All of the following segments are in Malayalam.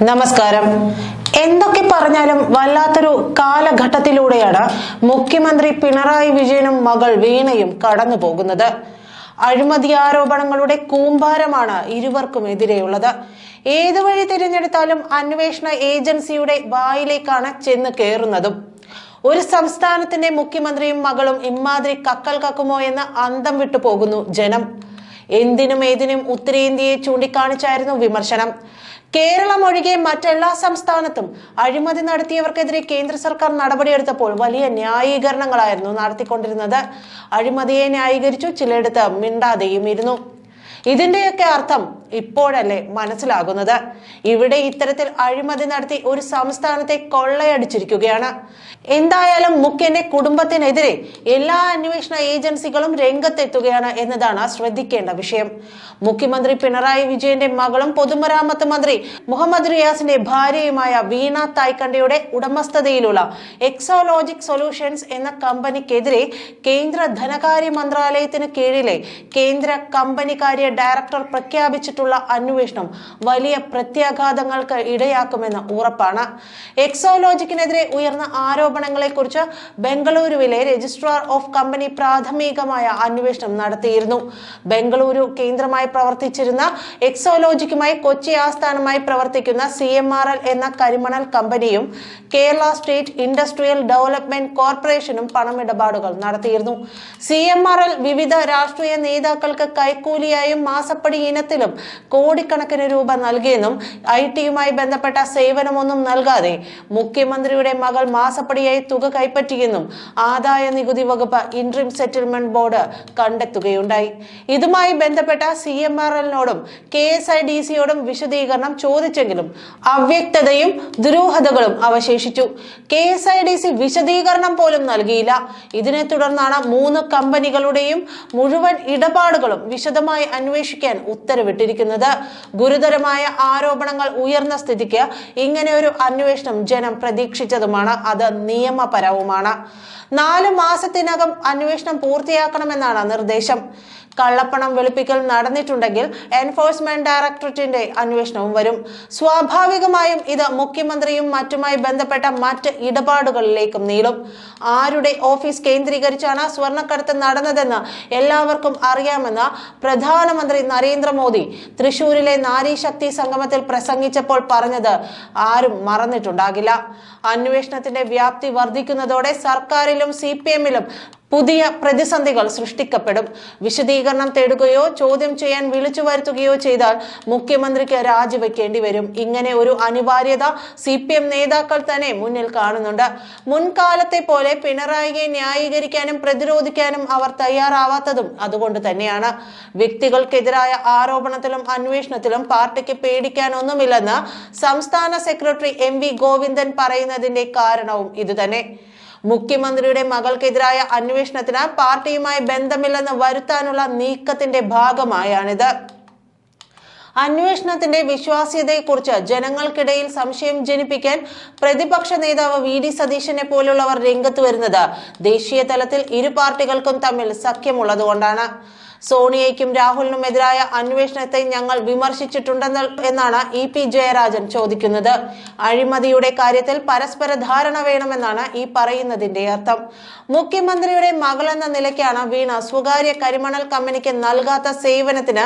നമസ്കാരം. എന്തൊക്കെ പറഞ്ഞാലും വല്ലാത്തൊരു കാലഘട്ടത്തിലൂടെയാണ് മുഖ്യമന്ത്രി പിണറായി വിജയനും മകൾ വീണയും കടന്നു പോകുന്നത്. അഴിമതി ആരോപണങ്ങളുടെ കൂമ്പാരമാണ് ഇരുവർക്കുമെതിരെയുള്ളത്. ഏതു വഴി തിരഞ്ഞെടുത്താലും അന്വേഷണ ഏജൻസിയുടെ വായിലേക്കാണ് ചെന്ന് കയറുന്നതും. ഒരു സംസ്ഥാനത്തിന്റെ മുഖ്യമന്ത്രിയും മകളും ഇമ്മാതിരി കക്കൽ കക്കുമോ എന്ന് അന്തം വിട്ടു പോകുന്നു ജനം. എന്തിനും ഏതിനും ഉത്തരേന്ത്യയെ ചൂണ്ടിക്കാണിച്ചായിരുന്നു വിമർശനം. കേരളം ഒഴികെ മറ്റെല്ലാ സംസ്ഥാനത്തും അഴിമതി നടത്തിയവർക്കെതിരെ കേന്ദ്ര സർക്കാർ നടപടിയെടുത്തപ്പോൾ വലിയ ന്യായീകരണങ്ങളായിരുന്നു നടത്തിക്കൊണ്ടിരുന്നത്. അഴിമതിയെ ന്യായീകരിച്ചു, ചിലയിടത്ത് മിണ്ടാതെയും ഇരുന്നു. ഇതിന്റെയൊക്കെ അർത്ഥം ഇപ്പോഴല്ലേ മനസ്സിലാകുന്നത്. ഇവിടെ ഇത്തരത്തിൽ അഴിമതി നടത്തി ഒരു സംസ്ഥാനത്തെ കൊള്ളയടിച്ചിരിക്കുകയാണ്. എന്തായാലും മുഖ്യന്റെ കുടുംബത്തിനെതിരെ എല്ലാ അന്വേഷണ ഏജൻസികളും രംഗത്തെത്തുകയാണ് എന്നതാണ് ശ്രദ്ധിക്കേണ്ട വിഷയം. മുഖ്യമന്ത്രി പിണറായി വിജയന്റെ മകളും പൊതുമരാമത്ത് മന്ത്രി മുഹമ്മദ് റിയാസിന്റെ ഭാര്യയുമായ വീണ തായ്ക്കണ്ടയുടെ ഉടമസ്ഥതയിലുള്ള എക്സോലോജിക് സൊല്യൂഷൻസ് എന്ന കമ്പനിക്കെതിരെ കേന്ദ്ര ധനകാര്യ മന്ത്രാലയത്തിന് കീഴിലെ കേന്ദ്ര കമ്പനികാര്യ ഡയറക്ടർ പ്രഖ്യാപിച്ചിട്ടുള്ള അന്വേഷണം വലിയ പ്രത്യാഘാതങ്ങൾക്ക് ഇടയാക്കുമെന്ന് ഉറപ്പാണ്. എക്സോലോജിക്കിനെതിരെ ഉയർന്ന ആരോപണങ്ങളെ കുറിച്ച് ബംഗളൂരുവിലെ രജിസ്ട്രാർ ഓഫ് കമ്പനി പ്രാഥമികമായ അന്വേഷണം നടത്തിയിരുന്നു. ബംഗളൂരു കേന്ദ്രമായി പ്രവർത്തിച്ചിരുന്ന എക്സോലോജിക്കുമായി കൊച്ചി ആസ്ഥാനമായി പ്രവർത്തിക്കുന്ന CMRL എന്ന കരിമണൽ കമ്പനിയും കേരള സ്റ്റേറ്റ് ഇൻഡസ്ട്രിയൽ ഡെവലപ്മെന്റ് കോർപ്പറേഷനും പണമിടപാടുകൾ നടത്തിയിരുന്നു. CMRL വിവിധ രാഷ്ട്രീയ നേതാക്കൾക്ക് കൈക്കൂലിയായും മാസപ്പടി ഇനത്തിലും കോടിക്കണക്കിന് രൂപ നൽകിയെന്നും IT-യുമായി ബന്ധപ്പെട്ട സേവനമൊന്നും നൽകാതെ മുഖ്യമന്ത്രിയുടെ മകൾ മാസപ്പടിയായി തുക കൈപ്പറ്റിയെന്നും ആദായ നികുതി വകുപ്പ് ഇന്ററിം സെറ്റിൽമെന്റ് ബോർഡ് കണ്ടെത്തുകയുണ്ടായി. ഇതുമായി ബന്ധപ്പെട്ട CMRL-നോടും KSIDC-യോടും വിശദീകരണം ചോദിച്ചെങ്കിലും അവ്യക്തതയും ദുരൂഹതകളും അവശേഷിച്ചു. KSIDC വിശദീകരണം പോലും നൽകിയില്ല. ഇതിനെ തുടർന്നാണ് 3 കമ്പനികളുടെയും മുഴുവൻ ഇടപാടുകളും വിശദമായി അന്വേഷിക്കാൻ ഉത്തരവിട്ടിരിക്കുന്നത്. ഗുരുതരമായ ആരോപണങ്ങൾ ഉയർന്ന സ്ഥിതിക്ക് ഇങ്ങനെ ഒരു അന്വേഷണം ജനം പ്രതീക്ഷിച്ചതുമാണ്. അത് നിയമപരവുമാണ്. 4 മാസത്തിനകം അന്വേഷണം പൂർത്തിയാക്കണമെന്നാണ് നിർദ്ദേശം. കള്ളപ്പണം വെളുപ്പിക്കൽ നടന്നിട്ടുണ്ടെങ്കിൽ എൻഫോഴ്സ്മെന്റ് ഡയറക്ടറേറ്റിന്റെ അന്വേഷണവും വരും. സ്വാഭാവികമായും ഇത് മുഖ്യമന്ത്രിയും മറ്റുമായി ബന്ധപ്പെട്ട മറ്റ് ഇടപാടുകളിലേക്കും നീളും. ആരുടെ ഓഫീസ് കേന്ദ്രീകരിച്ചാണ് സ്വർണ്ണക്കടത്ത് നടന്നതെന്ന് എല്ലാവർക്കും അറിയാമെന്ന് പ്രധാനമന്ത്രി നരേന്ദ്രമോദി തൃശൂരിലെ നാരീശക്തി സംഗമത്തിൽ പ്രസംഗിച്ചപ്പോൾ പറഞ്ഞത് ആരും മറന്നിട്ടുണ്ടാകില്ല. അന്വേഷണത്തിന്റെ വ്യാപ്തി വർദ്ധിക്കുന്നതോടെ സർക്കാരിലും CPM-ലും പുതിയ പ്രതിസന്ധികൾ സൃഷ്ടിക്കപ്പെടും. വിശദീകരണം തേടുകയോ ചോദ്യം ചെയ്യാൻ വിളിച്ചു വരുത്തുകയോ ചെയ്താൽ മുഖ്യമന്ത്രിക്ക് രാജിവെക്കേണ്ടി വരും. ഇങ്ങനെ ഒരു അനിവാര്യത CPM നേതാക്കൾ തന്നെ മുന്നിൽ കാണുന്നുണ്ട്. മുൻകാലത്തെ പോലെ പിണറായിയെ ന്യായീകരിക്കാനും പ്രതിരോധിക്കാനും അവർ തയ്യാറാവാത്തതും അതുകൊണ്ട് തന്നെയാണ്. വ്യക്തികൾക്കെതിരായ ആരോപണത്തിലും അന്വേഷണത്തിലും പാർട്ടിക്ക് പേടിക്കാനൊന്നുമില്ലെന്ന് സംസ്ഥാന സെക്രട്ടറി MV ഗോവിന്ദൻ പറയുന്നതിന്റെ കാരണവും ഇതുതന്നെ. മുഖ്യമന്ത്രിയുടെ മകൾക്കെതിരായ അന്വേഷണത്തിന് പാർട്ടിയുമായി ബന്ധമില്ലെന്ന് വരുത്താനുള്ള നീക്കത്തിന്റെ ഭാഗമായാണിത്. അന്വേഷണത്തിന്റെ വിശ്വാസ്യതയെക്കുറിച്ച് ജനങ്ങൾക്കിടയിൽ സംശയം ജനിപ്പിക്കാൻ പ്രതിപക്ഷ നേതാവ് VD സതീശനെ പോലുള്ളവർ രംഗത്ത് വരുന്നത് ദേശീയ തലത്തിൽ ഇരു പാർട്ടികൾക്കും തമ്മിൽ സഖ്യമുള്ളതുകൊണ്ടാണ്. സോണിയയ്ക്കും രാഹുലിനുമെതിരായ അന്വേഷണത്തെ ഞങ്ങൾ വിമർശിച്ചിട്ടുണ്ടെന്ന് എന്നാണ് EP ജയരാജൻ ചോദിക്കുന്നത്. അഴിമതിയുടെ കാര്യത്തിൽ പരസ്പര ധാരണ വേണമെന്നാണ് ഈ പറയുന്നതിന്റെ അർത്ഥം. മുഖ്യമന്ത്രിയുടെ മകളെന്ന നിലയ്ക്കാണ് വീണ സ്വകാര്യ കരിമണൽ കമ്പനിക്ക് നൽകാത്ത സേവനത്തിന്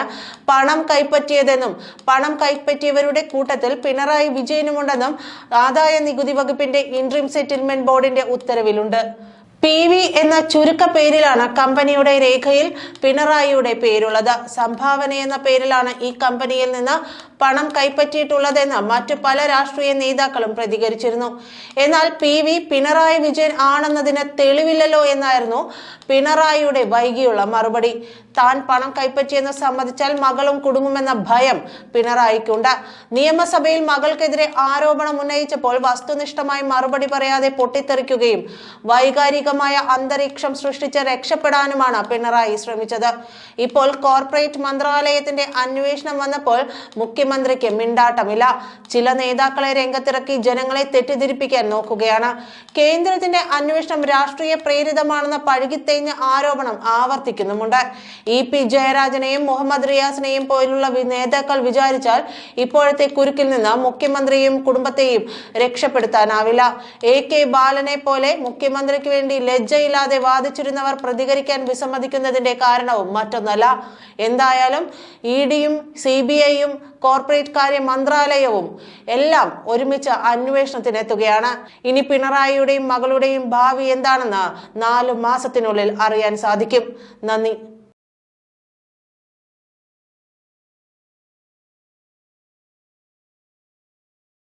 പണം കൈപ്പറ്റിയതെന്നും പണം കൈപ്പറ്റിയവരുടെ കൂട്ടത്തിൽ പിണറായി വിജയനുമുണ്ടെന്നും ആദായ നികുതി വകുപ്പിന്റെ ഇന്ററിം സെറ്റിൽമെന്റ് ബോർഡിന്റെ ഉത്തരവിലുണ്ട്. PV എന്ന ചുരുക്ക പേരിലാണ് കമ്പനിയുടെ രേഖയിൽ പിണറായിയുടെ പേരുള്ളത്. സംഭാവന എന്ന പേരിലാണ് ഈ കമ്പനിയിൽ നിന്ന് പണം കൈപ്പറ്റിയിട്ടുള്ളതെന്ന് മറ്റു പല രാഷ്ട്രീയ നേതാക്കളും പ്രതികരിച്ചിരുന്നു. എന്നാൽ PV പിണറായി വിജയൻ ആണെന്നതിന് തെളിവില്ലല്ലോ എന്നായിരുന്നു പിണറായിയുടെ വൈകിയുള്ള മറുപടി. താൻ പണം കൈപ്പറ്റിയെന്ന് സമ്മതിച്ചാൽ മകളും കുടുങ്ങുമെന്ന ഭയം പിണറായിക്കുണ്ട്. നിയമസഭയിൽ മകൾക്കെതിരെ ആരോപണം ഉന്നയിച്ചപ്പോൾ വസ്തുനിഷ്ഠമായി മറുപടി പറയാതെ പൊട്ടിത്തെറിക്കുകയും വൈകാരികമായ അന്തരീക്ഷം സൃഷ്ടിച്ച് രക്ഷപ്പെടാനുമാണ് പിണറായി ശ്രമിച്ചത്. ഇപ്പോൾ കോർപ്പറേറ്റ് മന്ത്രാലയത്തിന്റെ അന്വേഷണം വന്നപ്പോൾ മുഖ്യമന്ത്രി മുഖ്യമന്ത്രിക്ക് മിണ്ടാട്ടമില്ല. ചില നേതാക്കളെ രംഗത്തിറക്കി ജനങ്ങളെ തെറ്റിദ്ധരിപ്പിക്കാൻ നോക്കുകയാണ്. കേന്ദ്രത്തിന്റെ അന്വേഷണം രാഷ്ട്രീയ പ്രേരിതമാണെന്ന പഴുകിത്തേഞ്ഞ ആരോപണം ആവർത്തിക്കുന്നുമുണ്ട്. EP ജയരാജനെയും മുഹമ്മദ് റിയാസിനെയും പോലുള്ള നേതാക്കൾ വിചാരിച്ചാൽ ഇപ്പോഴത്തെ കുരുക്കിൽ നിന്ന് മുഖ്യമന്ത്രിയെയും കുടുംബത്തെയും രക്ഷപ്പെടുത്താനാവില്ല. AK ബാലനെ പോലെ മുഖ്യമന്ത്രിക്ക് വേണ്ടി ലജ്ജയില്ലാതെ വാദിച്ചിരുന്നവർ പ്രതികരിക്കാൻ വിസമ്മതിക്കുന്നതിന്റെ കാരണവും മറ്റൊന്നല്ല. എന്തായാലും EDയും CBIയും കോർപ്പറേറ്റ് കാര്യ മന്ത്രാലയവും എല്ലാം ഒരുമിച്ച് അന്വേഷണത്തിനെത്തുകയാണ്. ഇനി പിണറായിയുടെയും മകളുടെയും ഭാവി എന്താണെന്ന് 4 മാസത്തിനുള്ളിൽ അറിയാൻ സാധിക്കും. നന്ദി.